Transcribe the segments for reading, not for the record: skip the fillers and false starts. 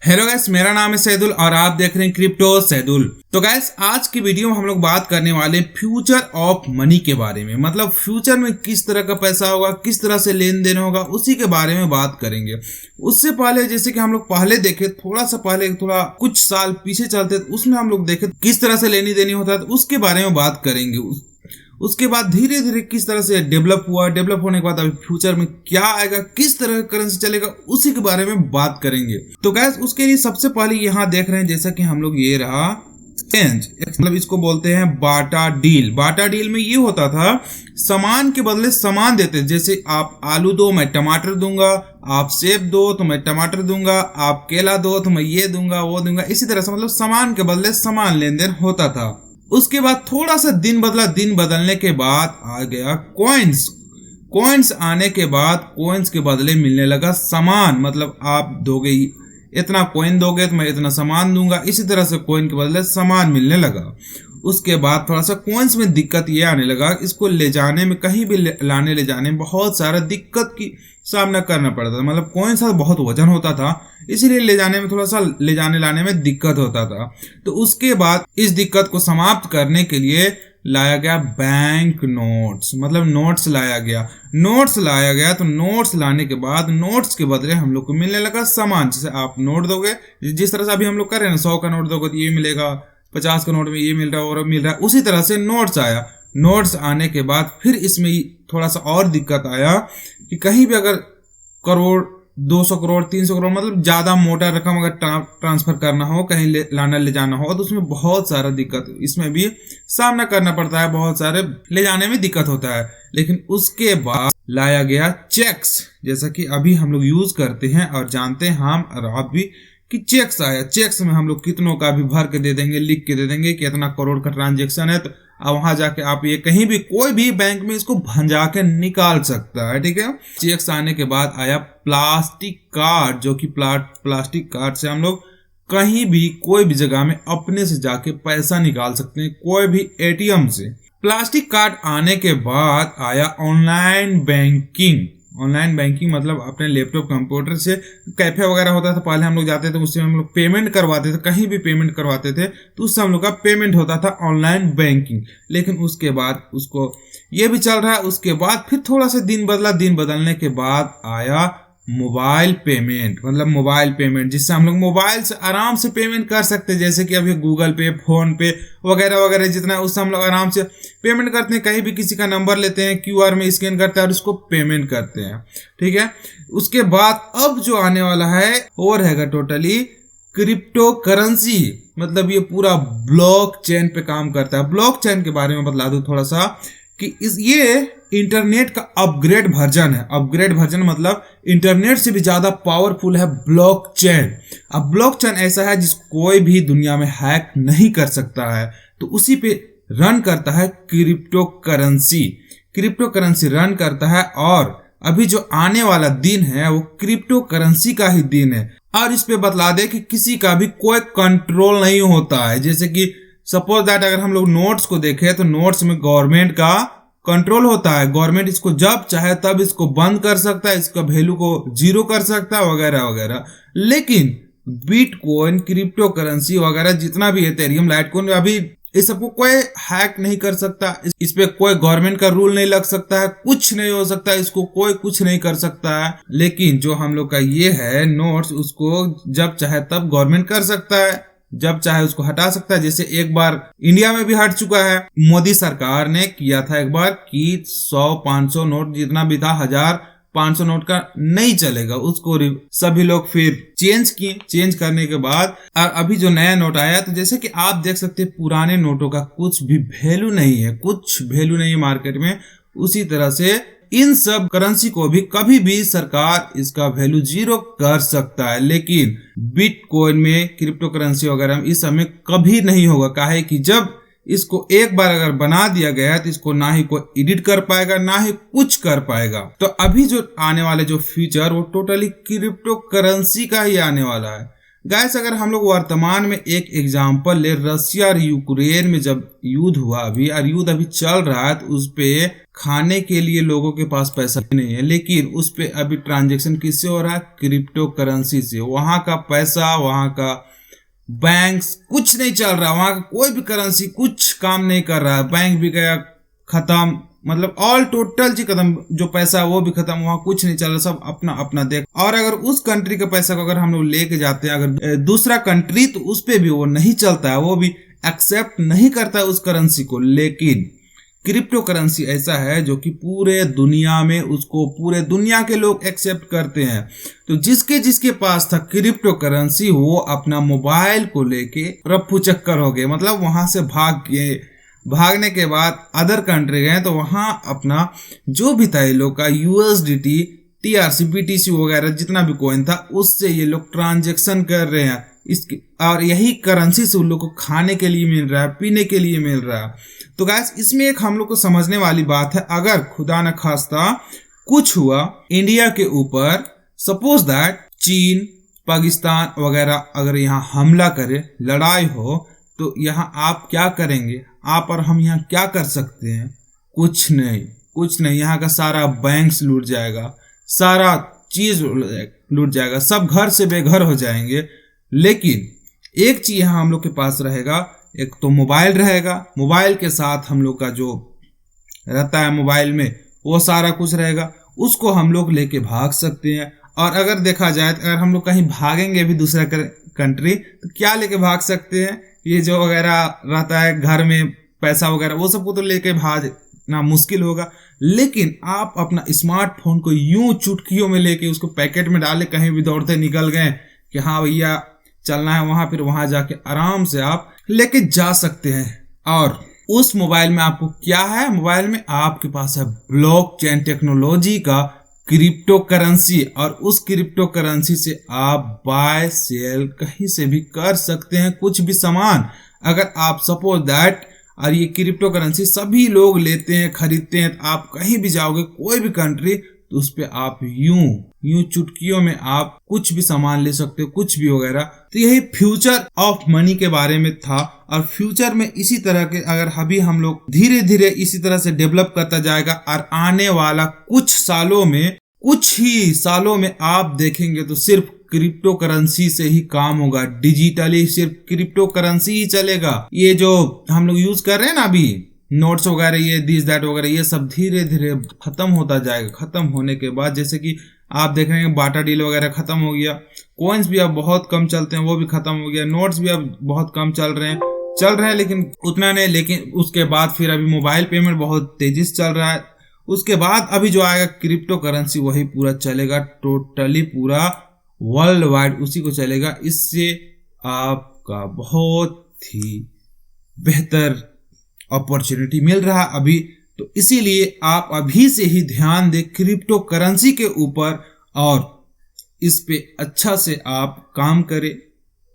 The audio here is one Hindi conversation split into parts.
हेलो गैस, मेरा नाम है सैदुल और आप देख रहे हैं क्रिप्टो सैदुल। तो गैस, आज की वीडियो में हम लोग बात करने वाले हैं फ्यूचर ऑफ मनी के बारे में। मतलब फ्यूचर में किस तरह का पैसा होगा, किस तरह से लेन देन होगा, उसी के बारे में बात करेंगे। उससे पहले जैसे कि हम लोग पहले देखे, थोड़ा कुछ साल पीछे चलते, उसमें हम लोग देखे किस तरह से लेनी देनी होता है, तो उसके बारे में बात करेंगे। उसके बाद धीरे धीरे किस तरह से डेवलप हुआ, डेवलप होने के बाद अभी फ्यूचर में क्या आएगा, किस तरह का करेंसी चलेगा, उसी के बारे में बात करेंगे। तो गैस, उसके लिए सबसे पहले यहाँ देख रहे हैं जैसा कि हम लोग ये रहा एक्सचेंज, मतलब इसको बोलते हैं बाटा डील। बाटा डील में ये होता था, सामान के बदले सामान देते। जैसे आप आलू दो, मैं टमाटर दूंगा, आप सेब दो तो मैं टमाटर दूंगा, आप केला दो तो मैं ये दूंगा वो दूंगा, इसी तरह से मतलब सामान के बदले सामान लेन देन होता था। उसके बाद थोड़ा सा दिन बदला, दिन बदलने के बाद आ गया कॉइन्स। कॉइन्स आने के बाद कॉइन्स के बदले मिलने लगा सामान। मतलब आप दोगे इतना कॉइन दोगे तो मैं इतना सामान दूंगा, इसी तरह से कॉइन के बदले सामान मिलने लगा। उसके बाद थोड़ा सा कॉइन्स में दिक्कत ये आने लगा, इसको ले जाने में, कहीं भी लाने ले जाने में बहुत सारा दिक्कत की सामना करना पड़ता था। मतलब कॉइन्स का बहुत वजन होता था, इसीलिए ले जाने में, थोड़ा सा ले जाने लाने में दिक्कत होता था। तो उसके बाद इस दिक्कत को समाप्त करने के लिए लाया गया बैंक नोट्स। मतलब नोट्स लाया गया। तो नोट्स लाने के बाद नोट्स के बदले हम लोग को मिलने लगा सामान। जैसे आप नोट दोगे, जिस तरह से अभी हम लोग कर रहे हैं ना, 100 का नोट दोगे तो ये मिलेगा, 50 का नोट में ये मिल रहा है और मिल रहा है, उसी तरह से नोट्स आया। नोट्स आने के बाद फिर इसमें थोड़ा सा और दिक्कत आया कि कहीं भी अगर करोड़, 200 करोड़, 300 करोड़, मतलब ज्यादा मोटा रकम अगर ट्रांसफर करना हो, कहीं ले जाना हो, तो उसमें बहुत सारा दिक्कत इसमें भी सामना करना पड़ता है। बहुत सारे ले जाने में दिक्कत होता है। लेकिन उसके बाद लाया गया चेक्स, जैसा कि अभी हम लोग यूज करते हैं और जानते हैं हम और आप भी, कि चेक्स आया। चेक्स में हम लोग कितनों का भी भर के दे देंगे, लिख के दे देंगे कि इतना करोड़ का ट्रांजेक्शन है, तो वहां जाके आप ये कहीं भी, कोई भी बैंक में इसको भंजा के निकाल सकता है। ठीक है। चेक्स आने के बाद आया प्लास्टिक कार्ड, जो कि प्लास्टिक कार्ड से हम लोग कहीं भी, कोई भी जगह में अपने से जाके पैसा निकाल सकते हैं, कोई भी एटीएम से। प्लास्टिक कार्ड आने के बाद आया ऑनलाइन बैंकिंग। ऑनलाइन बैंकिंग मतलब अपने लैपटॉप, कंप्यूटर से, कैफे वगैरह होता था पहले, हम लोग जाते थे, उससे हम लोग पेमेंट करवाते थे, कहीं भी पेमेंट करवाते थे, तो उससे हम लोग का पेमेंट होता था ऑनलाइन बैंकिंग। लेकिन उसके बाद उसको ये भी चल रहा है। उसके बाद फिर थोड़ा सा दिन बदला, दिन बदलने के बाद आया मोबाइल पेमेंट। मतलब मोबाइल पेमेंट, जिससे हम लोग मोबाइल से आराम से पेमेंट कर सकते हैं। जैसे कि अभी गूगल पे, फोन पे वगैरह वगैरह जितना है, उससे हम लोग आराम से पेमेंट करते हैं। कहीं भी किसी का नंबर लेते हैं, क्यूआर में स्कैन करते हैं और उसको पेमेंट करते हैं। ठीक है। उसके बाद अब जो आने वाला है वो रहेगा टोटली क्रिप्टो करेंसी। मतलब ये पूरा ब्लॉक चेन पे काम करता है। ब्लॉक चेन के बारे में बतला दूं थोड़ा सा, कि ये इंटरनेट का अपग्रेड वर्जन है। अपग्रेड वर्जन मतलब इंटरनेट से भी ज्यादा पावरफुल है ब्लॉकचेन। अब ब्लॉकचेन ऐसा है जिसको कोई भी दुनिया में हैक नहीं कर सकता है, तो उसी पे रन करता है crypto currency. Crypto currency run करता है, और अभी जो आने वाला दिन है वो क्रिप्टो करेंसी का ही दिन है। और इस पे बतला दे कि किसी का भी कोई कंट्रोल नहीं होता है। जैसे कि सपोज दैट अगर हम लोग नोट्स को देखें, तो नोट्स में गवर्नमेंट का कंट्रोल होता है। गवर्नमेंट इसको जब चाहे तब इसको बंद कर सकता है, इसका वैल्यू को जीरो कर सकता है, वगैरह वगैरह। लेकिन बिटकॉइन, क्रिप्टो करेंसी वगैरह जितना भी है, इथेरियम, लाइटकॉइन, अभी इस सबको कोई हैक नहीं कर सकता। इस पे कोई गवर्नमेंट का रूल नहीं लग सकता है, कुछ नहीं हो सकता, इसको कोई कुछ नहीं कर सकता है। लेकिन जो हम लोग का ये है नोट्स, उसको जब चाहे तब गवर्नमेंट कर सकता है, जब चाहे उसको हटा सकता है। जैसे एक बार इंडिया में भी हट चुका है, मोदी सरकार ने किया था एक बार कि 100-500 नोट जितना भी था, 1000-500 नोट का नहीं चलेगा, उसको सभी लोग फिर चेंज किए। चेंज करने के बाद और अभी जो नया नोट आया, तो जैसे कि आप देख सकते हैं पुराने नोटों का कुछ भी वैल्यू नहीं है, कुछ वैल्यू नहीं है मार्केट में। उसी तरह से इन सब करेंसी को भी कभी भी सरकार इसका वैल्यू जीरो कर सकता है। लेकिन बिटकॉइन में, क्रिप्टो करेंसी वगैरह में, इस समय कभी नहीं होगा। काहे कि जब इसको एक बार अगर बना दिया गया है, तो इसको ना ही कोई एडिट कर पाएगा, ना ही कुछ कर पाएगा। तो अभी जो आने वाले जो फ्यूचर, वो टोटली क्रिप्टो करेंसी का ही आने वाला है। गाइस अगर हम लोग वर्तमान में एक एग्जांपल ले, रशिया और यूक्रेन में जब युद्ध हुआ अभी और युद्ध अभी चल रहा है, तो उस पे खाने के लिए लोगों के पास पैसा नहीं है, लेकिन उस पे अभी ट्रांजैक्शन किससे हो रहा है? क्रिप्टो करेंसी से। वहां का पैसा, वहां का बैंक्स कुछ नहीं चल रहा, वहां का कोई भी करेंसी कुछ काम नहीं कर रहा है, बैंक भी गया खत्म, मतलब ऑल टोटल जी खत्म, जो पैसा वो भी खत्म, वहां कुछ नहीं चल रहा, सब अपना अपना देख। और अगर उस कंट्री का पैसा को अगर हम लोग लेके जाते हैं अगर दूसरा कंट्री, तो उस पे भी वो नहीं चलता है, वो भी एक्सेप्ट नहीं करता है उस करेंसी को। लेकिन क्रिप्टो करेंसी ऐसा है जो कि पूरे दुनिया में उसको पूरे दुनिया के लोग एक्सेप्ट करते हैं। तो जिसके जिसके पास था क्रिप्टो करेंसी, वो अपना मोबाइल को लेके रफ्फू चक्कर हो गए, मतलब वहां से भाग गए। भागने के बाद अदर कंट्री गए, तो वहां अपना जो भी था ये लोग का USDT, TRC, BTC वगैरह जितना भी कॉइन था, उससे ये लोग ट्रांजेक्शन कर रहे हैं इसकी, और यही करेंसी से उन लोग को खाने के लिए मिल रहा है, पीने के लिए मिल रहा है। तो गाइस इसमें एक हम लोग को समझने वाली बात है, अगर खुदा न खास्ता कुछ हुआ इंडिया के ऊपर, सपोज दैट चीन, पाकिस्तान वगैरह अगर यहाँ हमला करे, लड़ाई हो, तो यहाँ आप क्या करेंगे? आप और हम यहाँ क्या कर सकते हैं? कुछ नहीं, कुछ नहीं। यहाँ का सारा बैंक्स लूट जाएगा, सारा चीज लूट जाएगा, सब घर से बेघर हो जाएंगे। लेकिन एक चीज यहाँ हम लोग के पास रहेगा, एक तो मोबाइल रहेगा, मोबाइल के साथ हम लोग का जो रहता है मोबाइल में वो सारा कुछ रहेगा, उसको हम लोग लेके भाग सकते हैं। और अगर देखा जाए तो अगर हम लोग कहीं भागेंगे भी दूसरा कंट्री, तो क्या लेके भाग सकते हैं? ये जो वगैरह रहता है घर में पैसा वगैरह, वो सबको तो लेके भागना मुश्किल होगा। लेकिन आप अपना स्मार्टफोन को यूं चुटकियों में लेके उसको पैकेट में डाले, कहीं भी दौड़ते निकल गए कि हाँ भैया चलना है वहां, फिर वहां जाके आराम से आप लेके जा सकते हैं। और उस मोबाइल में आपको क्या है? मोबाइल में आपके पास है ब्लॉकचेन टेक्नोलॉजी का क्रिप्टो करेंसी, और उस क्रिप्टो करेंसी से आप बाय सेल कहीं से भी कर सकते हैं, कुछ भी सामान। अगर आप सपोज दैट, और ये क्रिप्टो करेंसी सभी लोग लेते हैं, खरीदते हैं, तो आप कहीं भी जाओगे कोई भी कंट्री, तो उस पे आप यूं चुटकियों में आप कुछ भी सामान ले सकते हो, कुछ भी वगैरह। तो यही फ्यूचर ऑफ मनी के बारे में था। और फ्यूचर में इसी तरह के अगर अभी हम लोग धीरे धीरे इसी तरह से डेवलप करता जाएगा, और आने वाला कुछ ही सालों में आप देखेंगे तो सिर्फ क्रिप्टो करेंसी से ही काम होगा, डिजिटली सिर्फ क्रिप्टो करेंसी ही चलेगा। ये जो हम लोग यूज कर रहे हैं ना अभी, नोट्स वगैरह, ये दिस दैट वगैरह, ये सब धीरे धीरे खत्म होता जाएगा। खत्म होने के बाद जैसे कि आप देख रहे हैं बाटा डील वगैरह खत्म हो गया, कॉइन्स भी अब बहुत कम चलते हैं, वो भी खत्म हो गया, नोट्स भी अब बहुत कम चल रहे हैं लेकिन उतना नहीं। लेकिन उसके बाद फिर अभी मोबाइल पेमेंट बहुत तेजी से चल रहा है। उसके बाद अभी जो आएगा क्रिप्टो करेंसी, वही पूरा चलेगा, टोटली पूरा वर्ल्ड वाइड उसी को चलेगा। इससे आपका बहुत ही बेहतर अपॉर्चुनिटी मिल रहा है अभी। तो इसीलिए आप अभी से ही ध्यान दें क्रिप्टो करेंसी के ऊपर, और इस पे अच्छा से आप काम करें,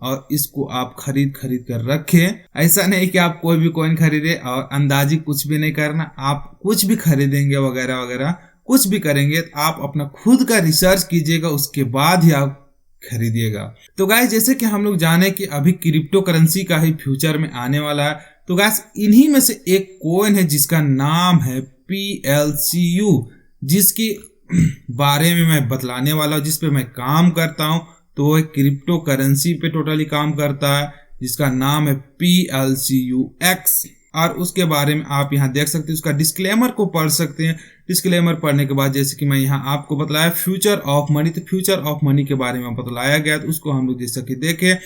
और इसको आप खरीद कर रखें। ऐसा नहीं कि आप कोई भी कॉइन खरीदे और अंदाजी कुछ भी नहीं करना। आप कुछ भी खरीदेंगे वगैरह वगैरह कुछ भी करेंगे, तो आप अपना खुद का रिसर्च कीजिएगा, उसके बाद ही आप खरीदिएगा। तो गाइस जैसे कि हम लोग जाने कि अभी क्रिप्टो करेंसी का ही फ्यूचर में आने वाला है, तो गाइस इन्हीं में से एक कॉइन है जिसका नाम है PLCU, जिसके बारे में मैं बतलाने वाला हूँ, जिस पे मैं काम करता हूँ। तो वो क्रिप्टो करेंसी पे टोटली काम करता है, जिसका नाम है PLCUX। और उसके बारे में आप यहाँ देख सकते हैं, उसका डिस्क्लेमर को पढ़ सकते हैं। डिस्क्लेमर पढ़ने के बाद जैसे कि मैं यहाँ आपको बतलाया फ्यूचर ऑफ मनी, तो फ्यूचर ऑफ मनी के बारे में बतलाया गया, तो उसको हम लोग जैसा कि देखें।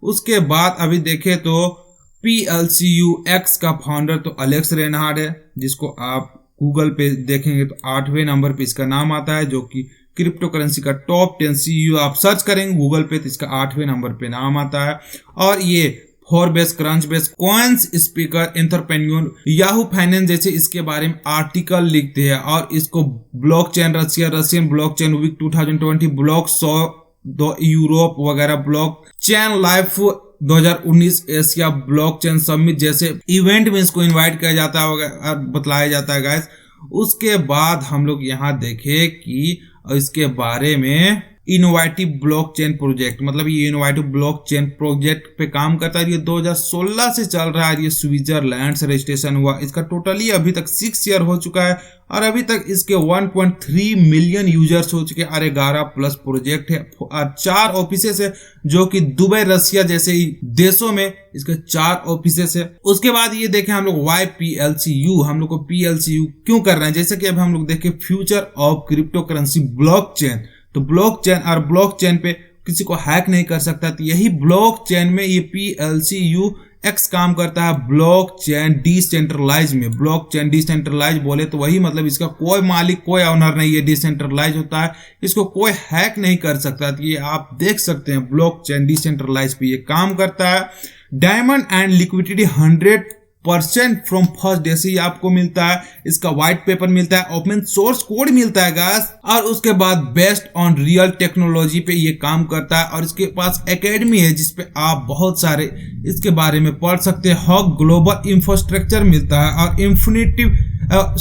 उसके बाद अभी देखें तो PLCUX का फाउंडर तो एलेक्स रेनहार्ड है, जिसको आप गूगल पे देखेंगे तो 8वें नंबर पे इसका नाम आता है, जो कि क्रिप्टो करेंसी का टॉप 10 CEO आप सर्च करेंगे गूगल पे तो इसका 8वें नंबर पे नाम आता है। और ये Forbes, Crunchbase, Coinspeaker, Entrepreneur, Yahoo Finance जैसे इसके बारे में आर्टिकल लिखते हैं। और इसको blockchain Russian blockchain week 2020, block 100 Europe वगैरह, blockchain life 2019 Asia blockchain summit जैसे इवेंट में इसको इनवाइट किया जाता है, बतलाया जाता है गाइस। उसके बाद हम लोग यहाँ देखें कि इसके बारे में इनोवेटिव ब्लॉकचेन प्रोजेक्ट, मतलब ये इनोवेटिव ब्लॉकचेन प्रोजेक्ट पे काम करता है। ये 2016 से चल रहा है। ये स्विट्जरलैंड से रजिस्ट्रेशन हुआ। इसका टोटली अभी तक 6 ईयर हो चुका है और अभी तक इसके 1.3 मिलियन यूजर्स हो चुके हैं और 11 प्लस प्रोजेक्ट है और 4 ऑफिसेस है, जो कि दुबई, रसिया जैसे देशों में इसके 4 ऑफिसेस है। उसके बाद ये देखें हम लोग वाई PLCU, हम लोग को PLCU क्यों कर रहे हैं, जैसे कि अब हम लोग देखें future of crypto currency blockchain. तो ब्लॉकचेन और ब्लॉकचेन पे किसी को हैक नहीं कर सकता। तो यही ब्लॉकचेन में ये PLCU X काम करता है ब्लॉकचेन डिसेंट्रलाइज में। ब्लॉकचेन डिसेंट्रलाइज बोले तो वही मतलब इसका कोई मालिक, कोई ओनर नहीं है, डिसेंट्रलाइज होता है, इसको कोई हैक नहीं कर सकता। तो ये आप देख सकते हैं ब्लॉकचेन डिसेंट्रलाइज पे ये काम करता है। Diamond and liquidity 100% from first day से ही आपको मिलता है। इसका व्हाइट पेपर मिलता है, ओपन सोर्स कोड मिलता है गाइस, और उसके बाद बेस्ड ऑन रियल टेक्नोलॉजी पे ये काम करता है। और इसके पास एकेडमी है जिसपे आप बहुत सारे इसके बारे में पढ़ सकते हैं। हॉक ग्लोबल इंफ्रास्ट्रक्चर मिलता है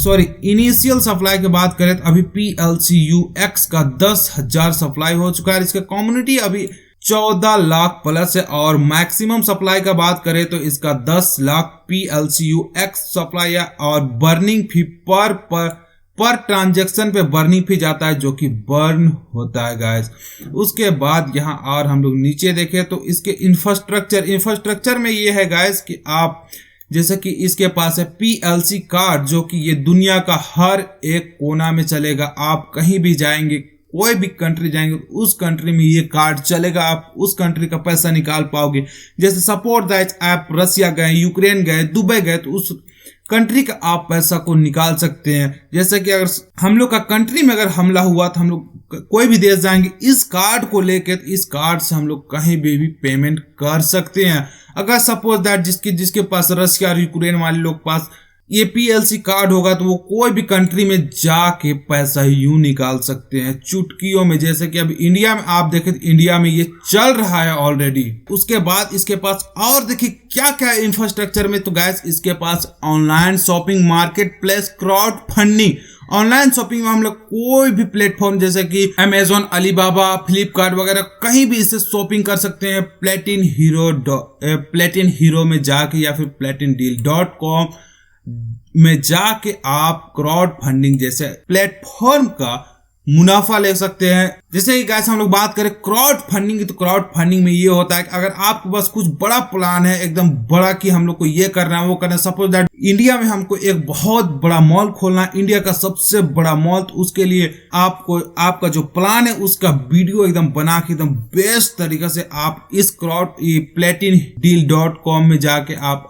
और इनिशियल सप्लाई की बात करें तो अभी PLCU X का 10,000 सप्लाई हो चुका है। इसका कम्युनिटी अभी 14 लाख प्लस है और मैक्सिमम सप्लाई का बात करें तो इसका 10 लाख PLCU X सप्लाई है और बर्निंग फी पर ट्रांजैक्शन पे बर्निंग फी जाता है, जो कि बर्न होता है गाइस। उसके बाद यहाँ और हम लोग नीचे देखें तो इसके इंफ्रास्ट्रक्चर में ये है गाइस कि आप जैसे कि इसके पास है PLC कार्ड, जो कि ये दुनिया का हर एक कोना में चलेगा। आप कहीं भी जाएंगे, कोई भी कंट्री जाएंगे, उस कंट्री में ये कार्ड चलेगा, आप उस कंट्री का पैसा निकाल पाओगे। जैसे सपोर्ट दैट आप रसिया गए, यूक्रेन गए, दुबई गए, तो उस कंट्री का आप पैसा को निकाल सकते हैं। जैसे कि अगर हम लोग का कंट्री में अगर हमला हुआ तो हम लोग कोई भी देश जाएंगे, इस कार्ड को लेके, तो इस कार्ड से हम लोग कहीं भी पेमेंट कर सकते हैं। अगर सपोज दैट जिसके पास रसिया और यूक्रेन वाले लोग पास ये PLC कार्ड होगा तो वो कोई भी कंट्री में जाके पैसा यूं निकाल सकते हैं चुटकियों में। जैसे कि अभी इंडिया में आप देखें तो इंडिया में ये चल रहा है ऑलरेडी। उसके बाद इसके पास और देखिए क्या क्या इंफ्रास्ट्रक्चर में, तो गैस इसके पास online shopping, market place, crowd funding. Online shopping में हम लोग कोई भी प्लेटफॉर्म जैसे कि Amazon, अलीबाबा, फ्लिपकार्ट वगैरह कहीं भी इससे शॉपिंग कर सकते हैं। प्लेटिन हीरो में जाके या फिर platindeal.com में जाके आप क्राउड फंडिंग जैसे प्लेटफॉर्म का मुनाफा ले सकते हैं। जैसे कि गाइस हम लोग बात करें क्राउड फंडिंग की, तो क्राउड फंडिंग में ये होता है कि अगर आपके पास कुछ बड़ा प्लान है, एकदम बड़ा, कि हम लोग को ये करना है वो करना है। सपोज दैट इंडिया में हमको एक बहुत बड़ा मॉल खोलना है, इंडिया का सबसे बड़ा मॉल, तो उसके लिए आपको आपका जो प्लान है उसका वीडियो एकदम बना के एकदम बेस्ट तरीके से आप इस platindeal.com में जाके आप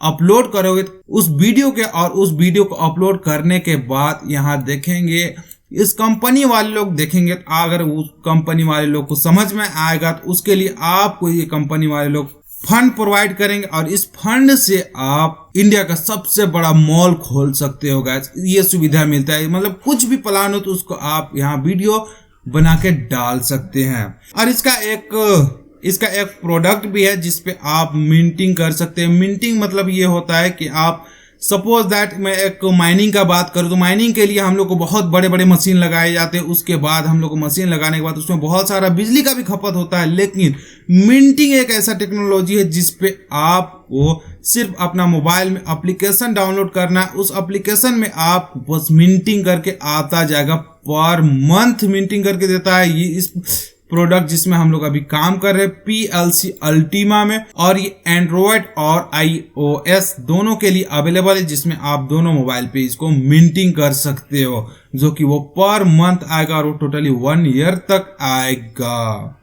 अपलोड करोगे। उस वीडियो के और उस वीडियो को अपलोड करने के बाद यहाँ देखेंगे इस कंपनी वाले लोग देखेंगे, तो अगर उस कंपनी वाले लोग को समझ में आएगा तो उसके लिए आपको ये कंपनी वाले लोग फंड प्रोवाइड करेंगे और इस फंड से आप इंडिया का सबसे बड़ा मॉल खोल सकते हो गाइस। ये सुविधा मिलता है, मतलब कुछ भी प्लान हो तो उसको आप यहाँ वीडियो बना के डाल सकते हैं। और इसका एक प्रोडक्ट भी है जिसपे आप मिंटिंग कर सकते हैं। मिंटिंग मतलब ये होता है कि आप सपोज दैट मैं एक माइनिंग का बात करूँ तो माइनिंग के लिए हम लोग को बहुत बड़े बड़े मशीन लगाए जाते हैं। उसके बाद हम लोग को मशीन लगाने के बाद उसमें बहुत सारा बिजली का भी खपत होता है। लेकिन मिंटिंग एक ऐसा टेक्नोलॉजी है जिसपे आपको सिर्फ अपना मोबाइल में एप्लीकेशन डाउनलोड करना है। उस एप्लीकेशन में आप बस मिंटिंग करके आता जाएगा, पर मंथ मिंटिंग करके देता है। ये इस प्रोडक्ट जिसमें हम लोग अभी काम कर रहे हैं PLC अल्टीमा में, और ये एंड्रॉयड और iOS दोनों के लिए अवेलेबल है, जिसमें आप दोनों मोबाइल पे इसको मिंटिंग कर सकते हो, जो कि वो पर मंथ आएगा और वो टोटली 1 ईयर तक आएगा।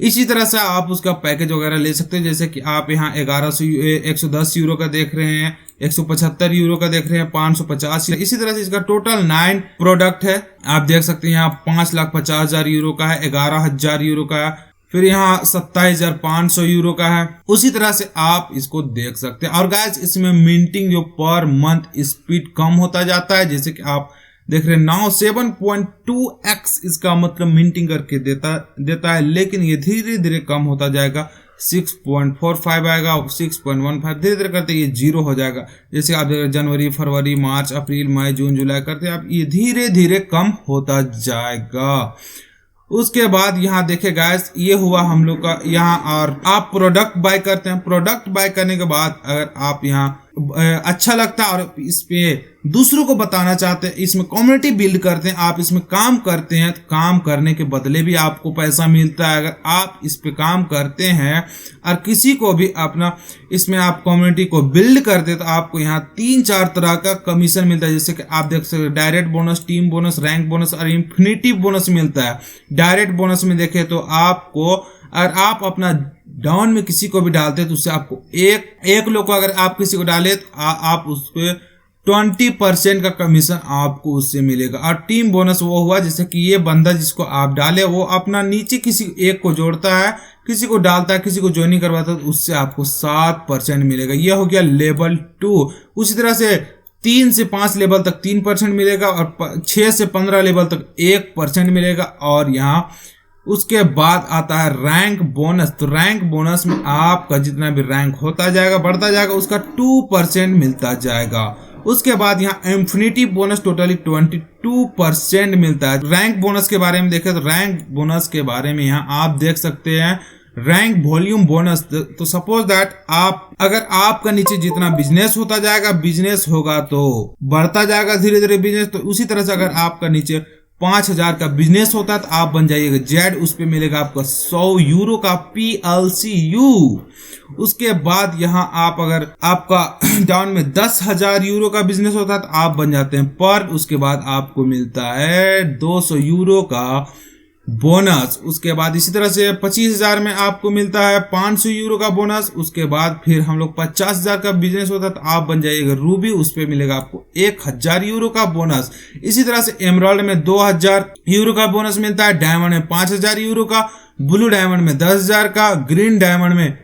इसी तरह से आप उसका पैकेज वगैरह ले सकते हैं। जैसे कि आप यहाँ 110 यूरो का देख रहे हैं, 175 यूरो का देख रहे हैं, 550। इसी तरह से इसका टोटल 9 प्रोडक्ट है। आप देख सकते हैं यहाँ 5,50,000 यूरो का है, 11,000 यूरो का है, फिर यहाँ 27,500 यूरो का है। उसी तरह से आप इसको देख सकते हैं। और गाइस इसमें मिंटिंग जो पर मंथ स्पीड कम होता जाता है, जैसे कि आप देख रहे हैं नाउ 7.2x इसका मतलब मिंटिंग करके देता है, लेकिन ये धीरे धीरे कम होता जाएगा। 6.45 आएगा, 6.15 धीरे धीरे करते ये 0 हो जाएगा। जैसे आप देख रहे जनवरी, फरवरी, मार्च, अप्रैल, मई, जून, जुलाई करते आप ये धीरे धीरे कम होता जाएगा। उसके बाद यहाँ देखे गाइस, ये हुआ हम लोग का यहाँ। और आप प्रोडक्ट बाय करते हैं, प्रोडक्ट बाय करने के बाद अगर आप यहाँ अच्छा लगता है और इस पे दूसरों को बताना चाहते हैं, इसमें कम्युनिटी बिल्ड करते हैं, आप इसमें काम करते हैं, तो काम करने के बदले भी आपको पैसा मिलता है। अगर आप इस पे काम करते हैं और किसी को भी अपना इसमें आप कम्युनिटी को बिल्ड करते हैं, तो आपको यहाँ 3-4 तरह का कमीशन मिलता है। जैसे कि आप देख सकते हैं, direct bonus, team bonus, rank bonus और इन्फिनिटी बोनस मिलता है। डायरेक्ट बोनस में देखें तो आपको, अगर आप अपना डाउन में किसी को भी डालते हैं तो उससे आपको एक लोग को अगर आप किसी को डाले तो आप उसको 20% का कमीशन आपको उससे मिलेगा। और टीम बोनस वो हुआ जैसे कि ये बंदा जिसको आप डाले वो अपना नीचे किसी एक को जोड़ता है, किसी को डालता है, किसी को ज्वाइनिंग करवाता है, तो उससे आपको 7% मिलेगा। यह हो गया लेवल 2। उसी तरह से 3 से 5 लेवल तक 3% मिलेगा और 6 से 15 लेवल तक 1% मिलेगा। और यहाँ उसके बाद आता है रैंक बोनस। तो रैंक बोनस में आपका जितना भी रैंक होता जाएगा, बढ़ता जाएगा, उसका 2% मिलता जाएगा। उसके बाद यहाँ इंफिनिटी बोनस टोटली 22% मिलता है। रैंक बोनस के बारे में देखें तो रैंक बोनस के बारे में यहाँ आप देख सकते हैं रैंक वॉल्यूम बोनस। तो सपोज दैट आप, अगर आपका नीचे जितना बिजनेस होता जाएगा, बिजनेस होगा तो बढ़ता जाएगा धीरे धीरे बिजनेस। तो उसी तरह से अगर आपका नीचे 5000 का बिजनेस होता है तो आप बन जाइएगा जेड, उस पे मिलेगा आपको 100 यूरो का PLCU। उसके बाद यहाँ आप, अगर आपका डाउन में 10,000 यूरो का बिजनेस होता है तो आप बन जाते हैं पर। उसके बाद आपको मिलता है 200 यूरो का बोनस। उसके बाद इसी तरह से 25,000 में आपको मिलता है 500 यूरो का बोनस। उसके बाद फिर हम लोग 50,000 का बिजनेस होता है तो आप बन जाइएगा रूबी, उस पे मिलेगा आपको 1000 यूरो का बोनस। इसी तरह से एमराल्ड में 2000 यूरो का बोनस मिलता है, डायमंड में 5000 यूरो का, ब्लू डायमंड में 10,000 का, ग्रीन डायमंड में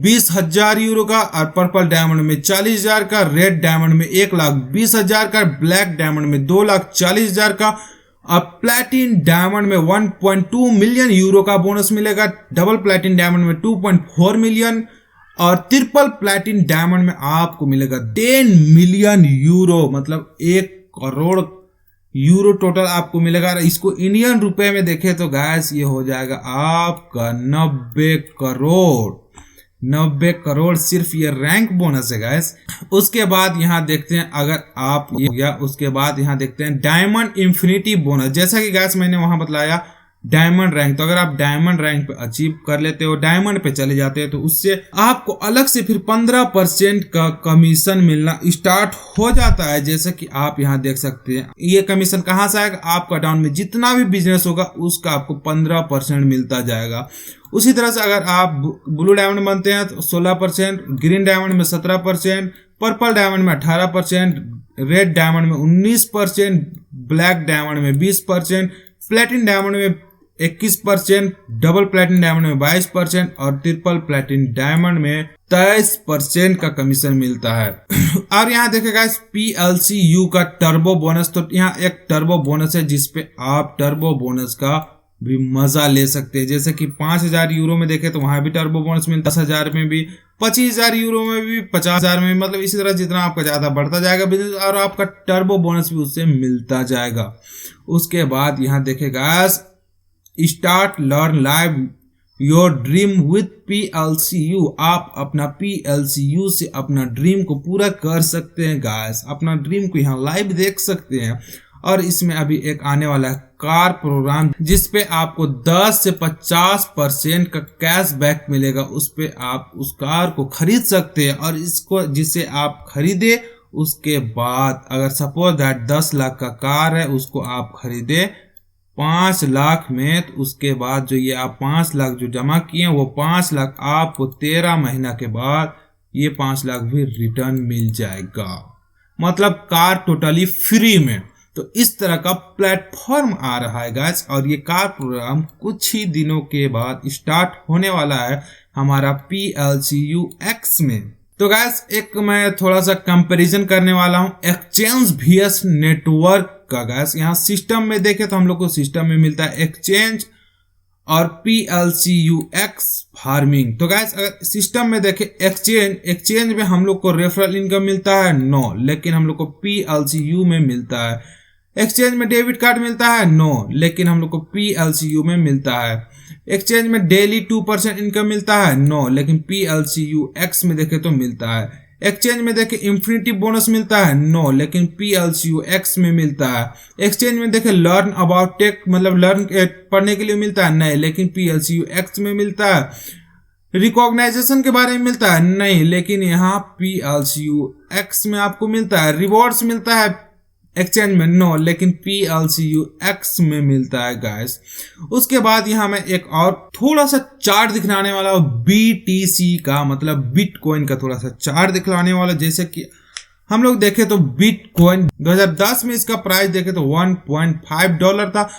20,000 यूरो का और पर्पल डायमंड में 40,000 का, रेड डायमंड में 1,20,000 का, ब्लैक डायमंड में 2,40,000 का और प्लैटिन डायमंड में 1.2 मिलियन यूरो का बोनस मिलेगा। डबल प्लैटिन डायमंड में 2.4 मिलियन और ट्रिपल प्लैटिन डायमंड में आपको मिलेगा 10 मिलियन यूरो, मतलब 1 करोड़ यूरो टोटल आपको मिलेगा। इसको इंडियन रुपए में देखें तो गैस ये हो जाएगा आपका 90 करोड़ सिर्फ ये रैंक बोनस है गैस। उसके बाद यहाँ देखते हैं, अगर आप ये हो गया, उसके बाद यहाँ देखते हैं डायमंड इंफिनिटी बोनस। जैसा कि गैस मैंने वहां बतलाया डायमंड रैंक, तो अगर आप डायमंड रैंक पे अचीव कर लेते हो, डायमंड पे चले जाते हैं, तो उससे आपको अलग से फिर 15% का कमीशन मिलना स्टार्ट हो जाता है। जैसे कि आप यहाँ देख सकते हैं, ये कमीशन कहाँ से आएगा, आपका डाउन में जितना भी बिजनेस होगा उसका आपको 15% मिलता जाएगा। उसी तरह से अगर आप ब्लू डायमंड बनते हैं तो 16%, ग्रीन डायमंड में 17%, पर्पल डायमंड में 18%, रेड डायमंड में 19%, ब्लैक डायमंड में 20%, प्लेटिन डायमंड में 21%, डबल प्लेटिन डायमंड में 22% और ट्रिपल प्लेटिन डायमंड में 23% का कमीशन मिलता है। और यहाँ देखेगा PLCU का टर्बो बोनस। तो यहाँ एक टर्बो बोनस है जिसपे आप टर्बो बोनस का भी मजा ले सकते हैं। जैसे कि 5,000 यूरो में देखे तो वहां भी टर्बो बोनस मिलता है, 10,000 में भी, 25,000 यूरो में भी, 50,000 में, मतलब इसी तरह जितना आपका ज्यादा बढ़ता जाएगा बिजनेस और आपका टर्बो बोनस भी उससे मिलता जाएगा। उसके बाद यहाँ देखेगा start learn live your dream with PLCU। आप अपना PLCU से अपना ड्रीम को पूरा कर सकते हैं गाइस, अपना ड्रीम को यहाँ लाइव देख सकते हैं। और इसमें अभी एक आने वाला है कार प्रोग्राम जिसपे आपको 10 से 50% का कैशबैक मिलेगा। उस पे आप उस कार को खरीद सकते हैं और इसको जिसे आप खरीदे उसके बाद, अगर सपोज दैट 10 लाख का कार है, उसको आप खरीदे 5 लाख में, तो उसके बाद जो ये आप 5 लाख जो जमा किए वो 5 लाख आपको 13 महीना के बाद ये 5 लाख भी रिटर्न मिल जाएगा, मतलब कार टोटली फ्री में। तो इस तरह का प्लेटफॉर्म आ रहा है गाइस और ये कार प्रोग्राम कुछ ही दिनों के बाद स्टार्ट होने वाला है हमारा PLCU X में। तो गाइस एक मैं थोड़ा सा कंपैरिजन करने वाला हूं एक्सचेंज VS नेटवर्क का। गाइस यहाँ सिस्टम में देखे तो हम लोग को सिस्टम में मिलता है एक्सचेंज और PLCU X फार्मिंग। तो गाइस अगर सिस्टम में देखे एक्सचेंज में हम लोग को रेफरल इनकम मिलता है 9, लेकिन हम लोग को PLCU में मिलता है एक्सचेंज में डेबिट कार्ड मिलता है? नो, लेकिन हम लोग को PLCU में मिलता है। एक्सचेंज में डेली 2% इनकम मिलता है? नो, लेकिन PLCU X में देखे तो मिलता है। एक्सचेंज में देखे इन्फिनिटी बोनस मिलता है? नो, लेकिन PLCU X में मिलता है। एक्सचेंज में देखे लर्न अबाउट टेक मतलब लर्न पढ़ने के लिए मिलता है? नहीं, लेकिन PLCU X में मिलता है। रिकॉग्नाइजेशन के बारे में मिलता है? नहीं, लेकिन यहाँ PLCU X में आपको मिलता है। रिवॉर्ड्स मिलता है एक्सचेंज में? नो, लेकिन PLCU X में मिलता है गाइस। उसके बाद यहाँ मैं एक और थोड़ा सा चार्ट दिखलाने वाला हूँ BTC का, मतलब बिटकॉइन का थोड़ा सा चार्ट दिखलाने वाला। जैसे कि हम लोग देखे तो बिटकॉइन 2010 में इसका प्राइस देखे तो $1.5 था।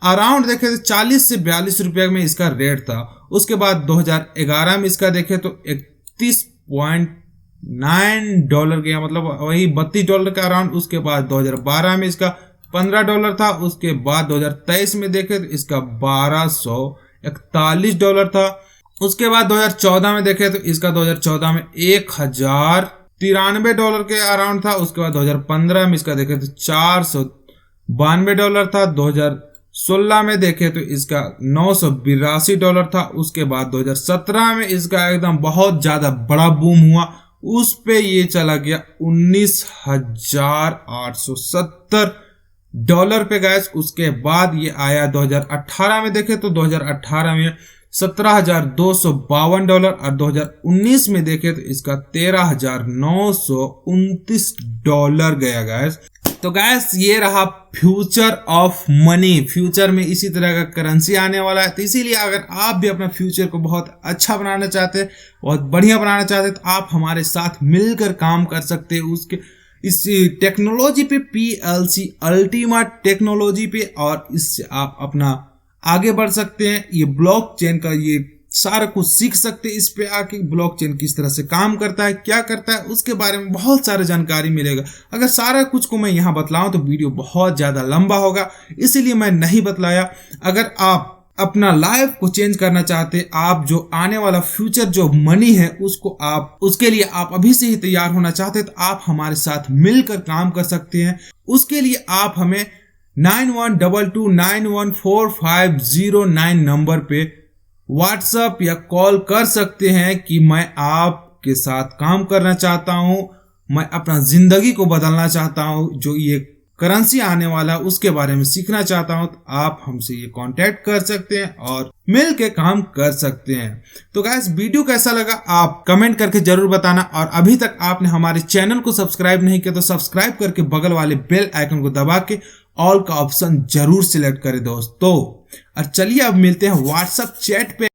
अराउंड देखे तो 40 से 42 रुपये में इसका रेट था। उसके बाद 2011 में इसका देखे तो $31.9 गया, मतलब वही $32 का अराउंड। उसके बाद 2012 में इसका $15 था। उसके बाद 2023 में देखे तो इसका $1241 था। उसके बाद 2014 में देखे तो इसका 2014 में $1093 के अराउंड था। उसके बाद 2015 में इसका देखे तो $492 था। 2016 में देखे तो इसका $982 था। उसके बाद 2017 में इसका एकदम बहुत ज्यादा बड़ा बूम हुआ, उस पे ये चला गया $19,870 पे गैस। उसके बाद ये आया 2018 में देखे तो 2018 में $17,252 और 2019 में देखे तो इसका $13,929 गया गैस। तो गैस ये रहा फ्यूचर ऑफ मनी। फ्यूचर में इसी तरह का करेंसी आने वाला है, तो इसीलिए अगर आप भी अपना फ्यूचर को बहुत अच्छा बनाना चाहते हैं, बहुत बढ़िया बनाना चाहते हैं, तो आप हमारे साथ मिलकर काम कर सकते हैं उसके इस टेक्नोलॉजी पे, PLC अल्टीमा टेक्नोलॉजी पे, और इससे आप अपना आगे बढ़ सकते हैं। ये ब्लॉकचेन का ये सारा कुछ सीख सकते हैं। इस पे आके ब्लॉकचेन किस तरह से काम करता है, क्या करता है, उसके बारे में बहुत सारा जानकारी मिलेगा। अगर सारा कुछ को मैं यहाँ बतलाऊं तो वीडियो बहुत ज्यादा लंबा होगा, इसीलिए मैं नहीं बतलाया। अगर आप अपना लाइफ को चेंज करना चाहते हैं, आप जो आने वाला फ्यूचर जो मनी है उसको आप उसके लिए आप अभी से ही तैयार होना चाहते हैं, तो आप हमारे साथ मिलकर काम कर सकते हैं। उसके लिए आप हमें 9122914509 नंबर पे व्हाट्सएप या कॉल कर सकते हैं कि मैं आपके साथ काम करना चाहता हूं, मैं अपना जिंदगी को बदलना चाहता हूं, जो ये करेंसी आने वाला उसके बारे में सीखना चाहता हूं, तो आप हमसे ये कांटेक्ट कर सकते हैं और मिल के काम कर सकते हैं। तो गाइस वीडियो कैसा लगा आप कमेंट करके जरूर बताना, और अभी तक आपने हमारे चैनल को सब्सक्राइब नहीं किया तो सब्सक्राइब करके बगल वाले बेल आइकन को दबा के ऑल का ऑप्शन जरूर सिलेक्ट करें दोस्तों। और चलिए अब मिलते हैं व्हाट्सएप चैट पे।